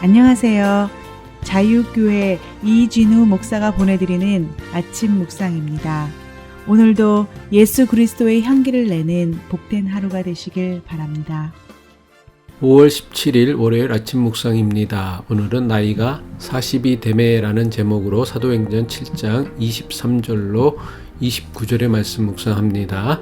안녕하세요. 자유교회 이진우 목사가 보내드리는 아침 묵상입니다. 오늘도 예수 그리스도의 향기를 내는 복된 하루가 되시길 바랍니다. 5월 17일 월요일 아침 묵상입니다. 오늘은 나이가 40이 되매라는 제목으로 사도행전 7장 23절로 29절의 말씀 묵상합니다.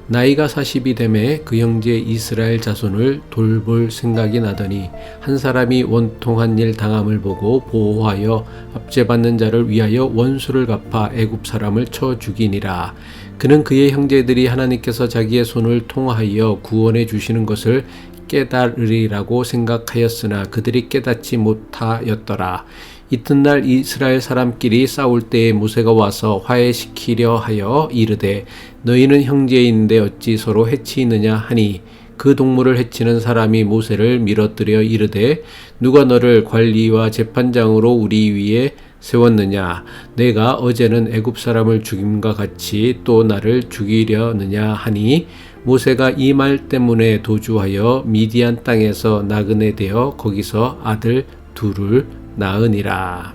나이가 40이 되매 그 형제 이스라엘 자손을 돌볼 생각이 나더니 한 사람이 원통한 일 당함을 보고 보호하여 압제받는 자를 위하여 원수를 갚아 애굽 사람을 쳐 죽이니라. 그는 그의 형제들이 하나님께서 자기의 손을 통하여 구원해 주시는 것을 깨달으리라고 생각하였으나 그들이 깨닫지 못하였더라. 이튿날 이스라엘 사람끼리 싸울 때에 모세가 와서 화해시키려 하여 이르되 너희는 형제인데 어찌 서로 해치느냐 하니 그 동물을 해치는 사람이 모세를 밀어뜨려 이르되 누가 너를 관리와 재판장으로 우리 위에 세웠느냐? 내가 어제는 애굽 사람을 죽임과 같이 또 나를 죽이려느냐 하니 모세가 이 말 때문에 도주하여 미디안 땅에서 나그네 되어 거기서 아들 둘을 낳으니라.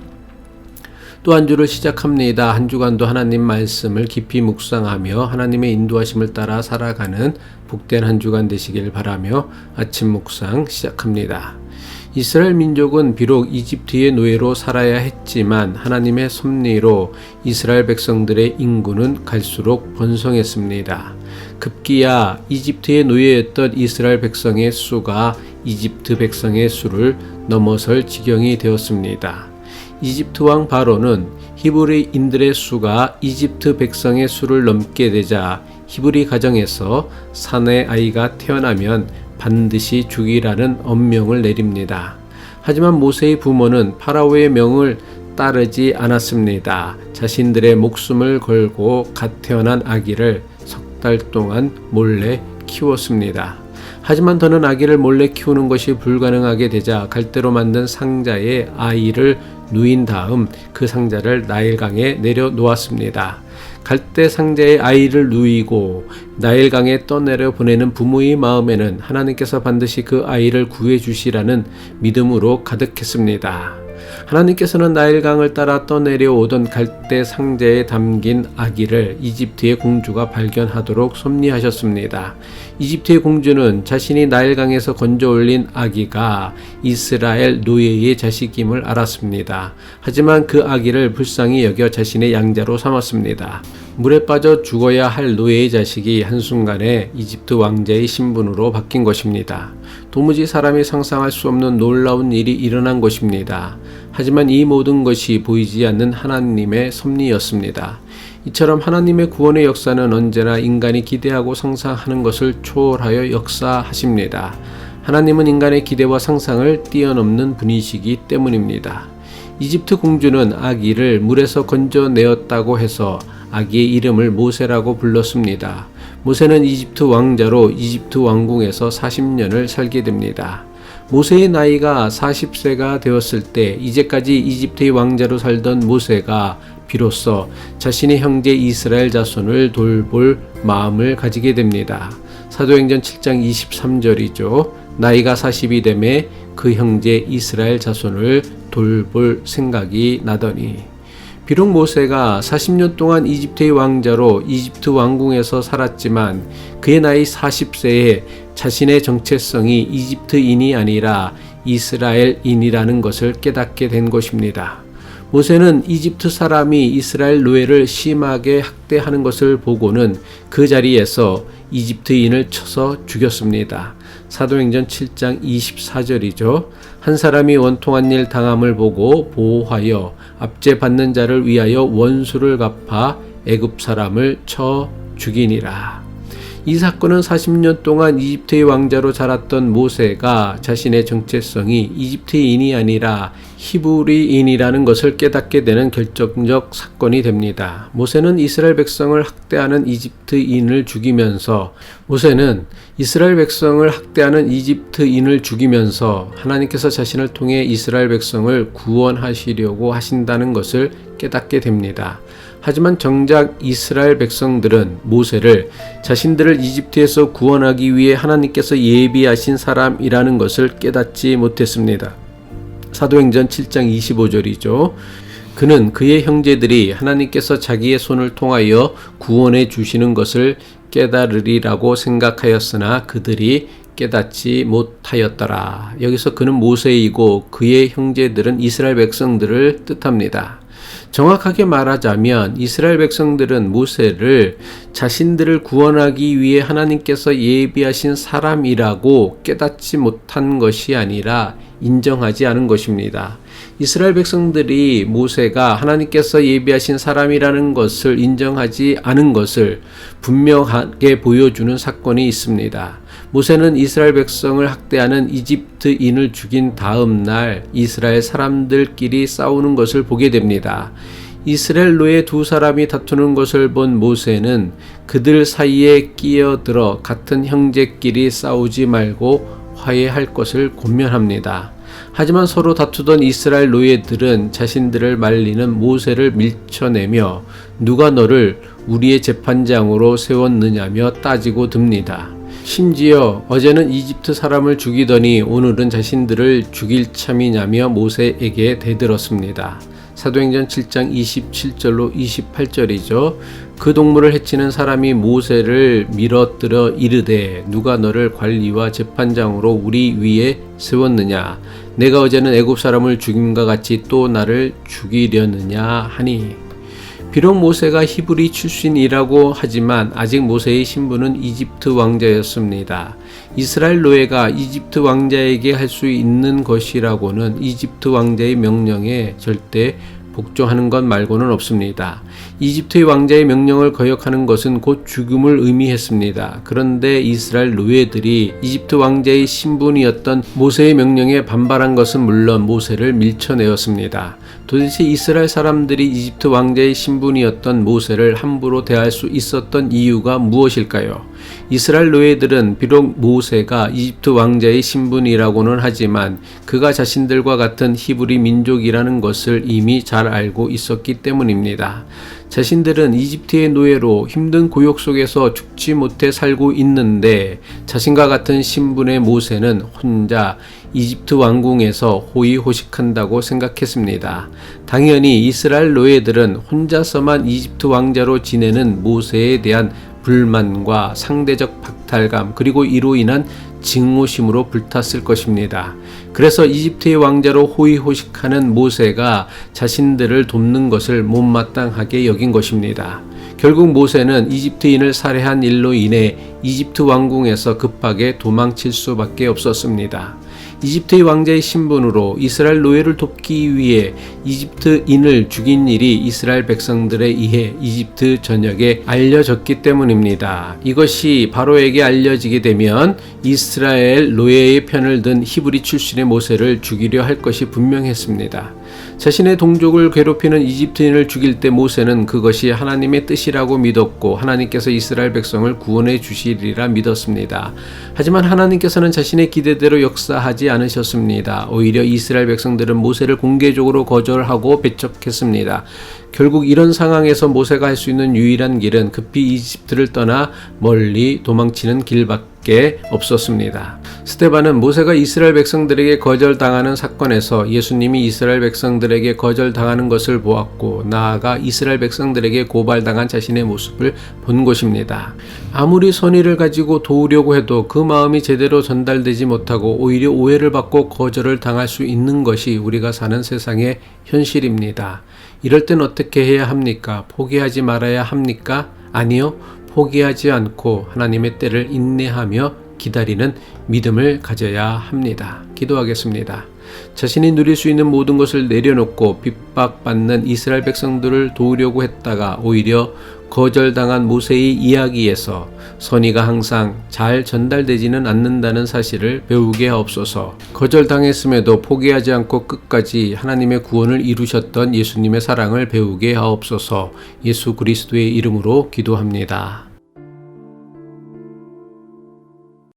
또 한 주를 시작합니다. 한 주간도 하나님 말씀을 깊이 묵상하며 하나님의 인도하심을 따라 살아가는 복된 한 주간 되시길 바라며 아침 묵상 시작합니다. 이스라엘 민족은 비록 이집트의 노예로 살아야 했지만 하나님의 섭리로 이스라엘 백성들의 인구는 갈수록 번성했습니다. 급기야 이집트의 노예였던 이스라엘 백성의 수가 이집트 백성의 수를 넘어설 지경이 되었습니다. 이집트 왕 바로는 히브리인들의 수가 이집트 백성의 수를 넘게 되자 히브리 가정에서 사내 아이가 태어나면 반드시 죽이라는 엄명을 내립니다. 하지만 모세의 부모는 파라오의 명을 따르지 않았습니다. 자신들의 목숨을 걸고 갓 태어난 아기를 석 달 동안 몰래 키웠습니다. 하지만 더는 아기를 몰래 키우는 것이 불가능하게 되자 갈대로 만든 상자에 아이를 누인 다음 그 상자를 나일강에 내려놓았습니다. 갈대 상자에 아이를 누이고 나일강에 떠내려 보내는 부모의 마음에는 하나님께서 반드시 그 아이를 구해주시라는 믿음으로 가득했습니다. 하나님께서는 나일강을 따라 떠내려오던 갈대 상자에 담긴 아기를 이집트의 공주가 발견하도록 섭리하셨습니다. 이집트의 공주는 자신이 나일강에서 건져 올린 아기가 이스라엘 노예의 자식임을 알았습니다. 하지만 그 아기를 불쌍히 여겨 자신의 양자로 삼았습니다. 물에 빠져 죽어야 할 노예의 자식이 한순간에 이집트 왕자의 신분으로 바뀐 것입니다. 도무지 사람이 상상할 수 없는 놀라운 일이 일어난 것입니다. 하지만 이 모든 것이 보이지 않는 하나님의 섭리였습니다. 이처럼 하나님의 구원의 역사는 언제나 인간이 기대하고 상상하는 것을 초월하여 역사하십니다. 하나님은 인간의 기대와 상상을 뛰어넘는 분이시기 때문입니다. 이집트 공주는 아기를 물에서 건져내었다고 해서 아기의 이름을 모세라고 불렀습니다. 모세는 이집트 왕자로 이집트 왕궁에서 40년을 살게 됩니다. 모세의 나이가 40세가 되었을 때 이제까지 이집트의 왕자로 살던 모세가 비로소 자신의 형제 이스라엘 자손을 돌볼 마음을 가지게 됩니다. 사도행전 7장 23절이죠. 나이가 40이 되매 그 형제 이스라엘 자손을 돌볼 생각이 나더니 비록 모세가 40년 동안 이집트의 왕자로 이집트 왕궁에서 살았지만 그의 나이 40세에 자신의 정체성이 이집트인이 아니라 이스라엘인이라는 것을 깨닫게 된 것입니다. 모세는 이집트 사람이 이스라엘 노예를 심하게 학대하는 것을 보고는 그 자리에서 이집트인을 쳐서 죽였습니다. 사도행전 7장 24절이죠. 한 사람이 원통한 일 당함을 보고 보호하여 압제받는 자를 위하여 원수를 갚아 애굽 사람을 쳐 죽이니라. 이 사건은 40년 동안 이집트의 왕자로 자랐던 모세가 자신의 정체성이 이집트인이 아니라 히브리인이라는 것을 깨닫게 되는 결정적 사건이 됩니다. 모세는 이스라엘 백성을 학대하는 이집트인을 죽이면서 하나님께서 자신을 통해 이스라엘 백성을 구원하시려고 하신다는 것을 깨닫게 됩니다. 하지만 정작 이스라엘 백성들은 모세를 자신들을 이집트에서 구원하기 위해 하나님께서 예비하신 사람이라는 것을 깨닫지 못했습니다. 사도행전 7장 25절이죠. 그는 그의 형제들이 하나님께서 자기의 손을 통하여 구원해 주시는 것을 깨달으리라고 생각하였으나 그들이 깨닫지 못하였더라. 여기서 그는 모세이고 그의 형제들은 이스라엘 백성들을 뜻합니다. 정확하게 말하자면 이스라엘 백성들은 모세를 자신들을 구원하기 위해 하나님께서 예비하신 사람이라고 깨닫지 못한 것이 아니라 인정하지 않은 것입니다. 이스라엘 백성들이 모세가 하나님께서 예비하신 사람이라는 것을 인정하지 않은 것을 분명하게 보여주는 사건이 있습니다. 모세는 이스라엘 백성을 학대하는 이집트인을 죽인 다음 날 이스라엘 사람들끼리 싸우는 것을 보게 됩니다. 이스라엘로의 두 사람이 다투는 것을 본 모세는 그들 사이에 끼어들어 같은 형제끼리 싸우지 말고 화해할 것을 권면합니다. 하지만 서로 다투던 이스라엘 노예들은 자신들을 말리는 모세를 밀쳐내며 누가 너를 우리의 재판장으로 세웠느냐며 따지고 듭니다. 심지어 어제는 이집트 사람을 죽이더니 오늘은 자신들을 죽일 참이냐며 모세에게 대들었습니다. 사도행전 7장 27절로 28절이죠. 그 동물을 해치는 사람이 모세를 밀어들어 이르되 누가 너를 관리와 재판장으로 우리 위에 세웠느냐? 내가 어제는 애굽 사람을 죽임과 같이 또 나를 죽이려느냐 하니. 비록 모세가 히브리 출신이라고 하지만 아직 모세의 신분은 이집트 왕자였습니다. 이스라엘 노예가 이집트 왕자에게 할 수 있는 것이라고는 이집트 왕자의 명령에 절대 복종하는 것 말고는 없습니다. 이집트의 왕자의 명령을 거역하는 것은 곧 죽음을 의미했습니다. 그런데 이스라엘 노예들이 이집트 왕자의 신분이었던 모세의 명령에 반발한 것은 물론 모세를 밀쳐내었습니다. 도대체 이스라엘 사람들이 이집트 왕자의 신분이었던 모세를 함부로 대할 수 있었던 이유가 무엇일까요? 이스라엘 노예들은 비록 모세가 이집트 왕자의 신분이라고는 하지만 그가 자신들과 같은 히브리 민족이라는 것을 이미 잘 알고 있었기 때문입니다. 자신들은 이집트의 노예로 힘든 고역 속에서 죽지 못해 살고 있는데 자신과 같은 신분의 모세는 혼자 이집트 왕궁에서 호의호식한다고 생각했습니다. 당연히 이스라엘 노예들은 혼자서만 이집트 왕자로 지내는 모세에 대한 불만과 상대적 박탈감 그리고 이로 인한 증오심으로 불탔을 것입니다. 그래서 이집트의 왕자로 호의호식하는 모세가 자신들을 돕는 것을 못마땅하게 여긴 것입니다. 결국 모세는 이집트인을 살해한 일로 인해 이집트 왕궁에서 급하게 도망칠 수밖에 없었습니다. 이집트의 왕자의 신분으로 이스라엘 노예를 돕기 위해 이집트인을 죽인 일이 이스라엘 백성들에 의해 이집트 전역에 알려졌기 때문입니다. 이것이 바로에게 알려지게 되면 이스라엘 노예의 편을 든 히브리 출신의 모세를 죽이려 할 것이 분명했습니다. 자신의 동족을 괴롭히는 이집트인을 죽일 때 모세는 그것이 하나님의 뜻이라고 믿었고 하나님께서 이스라엘 백성을 구원해 주시리라 믿었습니다. 하지만 하나님께서는 자신의 기대대로 역사하지 않으셨습니다. 오히려 이스라엘 백성들은 모세를 공개적으로 거절하고 배척했습니다. 결국 이런 상황에서 모세가 할 수 있는 유일한 길은 급히 이집트를 떠나 멀리 도망치는 길밖에 없었습니다. 스데반은 모세가 이스라엘 백성들에게 거절당하는 사건에서 예수님이 이스라엘 백성들에게 거절당하는 것을 보았고 나아가 이스라엘 백성들에게 고발당한 자신의 모습을 본 것입니다. 아무리 선의를 가지고 도우려고 해도 그 마음이 제대로 전달되지 못하고 오히려 오해를 받고 거절을 당할 수 있는 것이 우리가 사는 세상의 현실입니다. 이럴 땐 어떻게 해야 합니까? 포기하지 말아야 합니까? 아니요. 포기하지 않고 하나님의 때를 인내하며 기다리는 믿음을 가져야 합니다. 기도하겠습니다. 자신이 누릴 수 있는 모든 것을 내려놓고 핍박받는 이스라엘 백성들을 도우려고 했다가 오히려 거절당한 모세의 이야기에서 선의가 항상 잘 전달되지는 않는다는 사실을 배우게 하옵소서. 거절당했음에도 포기하지 않고 끝까지 하나님의 구원을 이루셨던 예수님의 사랑을 배우게 하옵소서. 예수 그리스도의 이름으로 기도합니다.